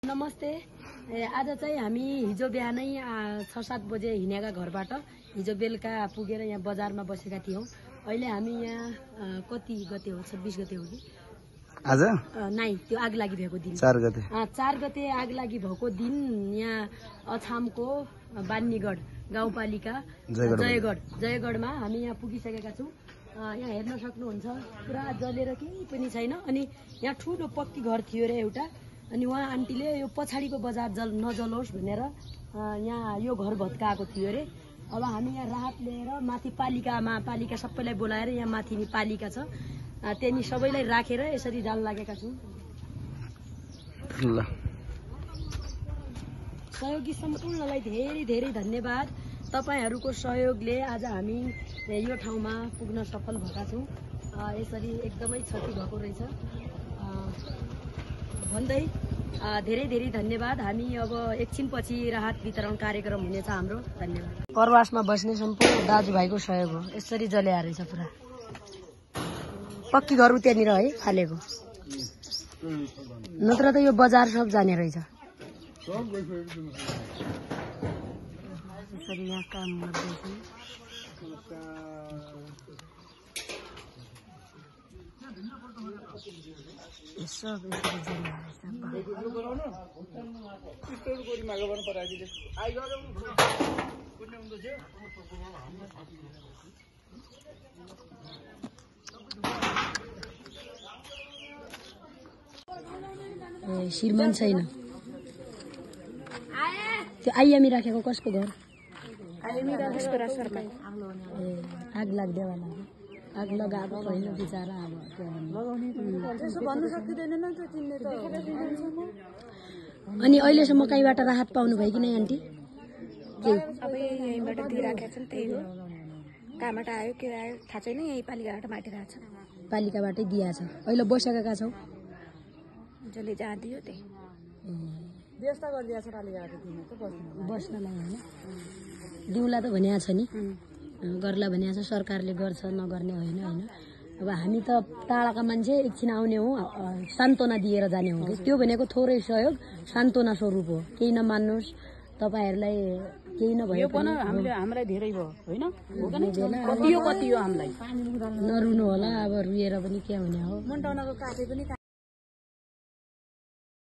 नमस्ते। आज चाहिँ हामी हिजो बिहानै 6-7 बजे हिँडेका घरबाट हिजो बेलुका पुगेर यहाँ बजारमा बसेका थियौं। अहिले हामी यहाँ कति गते हो, 26 गते हो कि आज नाइ त्यो आग लागि भएको दिन 4 गते 4 गते आग लागि भएको दिन यहाँ अछामको बान्नीगढ गाउँपालिका जयगढमा हामी यहाँ पुगिसकेका छौं। यहाँ हेर्न सक्नुहुन्छ पुरा जलेर केही पनि छैन। अनि यहाँ ठूलो पक्की घर थियो रे एउटा। अनि उहाँ आन्टीले यो पछाडिको बजार नजलोस् भनेर यहाँ यो घर भत्काएको थियो रे। अब हामी यहाँ राहत लिएर माथि पालिका सबैलाई बोलाएर यहाँ माथि नि पालिका छ त्यही सबैलाई राखेर यसरी जान लागेका छौं। ल सहयोगी सम्पूर्णलाई धेरै धेरै धन्यवाद। तपाईहरुको सहयोगले आज हामी यो ठाउँमा पुग्न सफल भएका छौं। यसरी एकदमै क्षति भएको रहेछ भन्दै धेरै धेरै धन्यवाद। हामी अब एकछिनपछि राहत वितरण कार्यक्रम हुनेछ हाम्रो। धन्यवाद। प्रवासमा बस्ने सम्पूर्ण दाजुभाइको सहयोग हो। यसरी जल्या रहेछ पुरा पक्की घर त्यहाँनिर है फालेको, नत्र त यो बजार सब जाने रहेछ। यसरी यहाँ काम गर्दैछौँ। सब यसरी जल्या श्रीमान छैन। त्यो आइएमी राखेको कसको घर? आग लाग्देवाला आग लगाएको छैन बिचारा। अब अनि अहिलेसम्म कहीँबाट राहत पाउनु भयो कि नै आन्टी? अब यहीँबाट दिइराखेको छ नि, त्यही हो। कहाँबाट आयो के आयो थाहा छैन। यही पालिकाबाट बाँटिरहेको छ। पालिकाबाटै दिएछ। अहिले बसेका छौ? जसले जहाँ दियो त्यही व्यवस्था गरिदिएको छ पालिकाबाट दिनु त बस्नलाई होइन। दिउँला त भनिएको छ नि, गर्ला भनिएको छ। सरकारले गर्छ नगर्ने होइन होइन। अब हामी त टाढाका मान्छे एकछिन आउने हो, सान्त्वना दिएर जाने हो कि। त्यो भनेको थोरै सहयोग सान्त्वना स्वरूप हो। केही नमान्नुहोस्, तपाईहरुलाई केही नभयो पनि हामीलाई धेरै भयो होइन। कति हो हामीलाई नरुनु होला। अब रुएर पनि के हुने हो। मन्टाउनको काफे पनि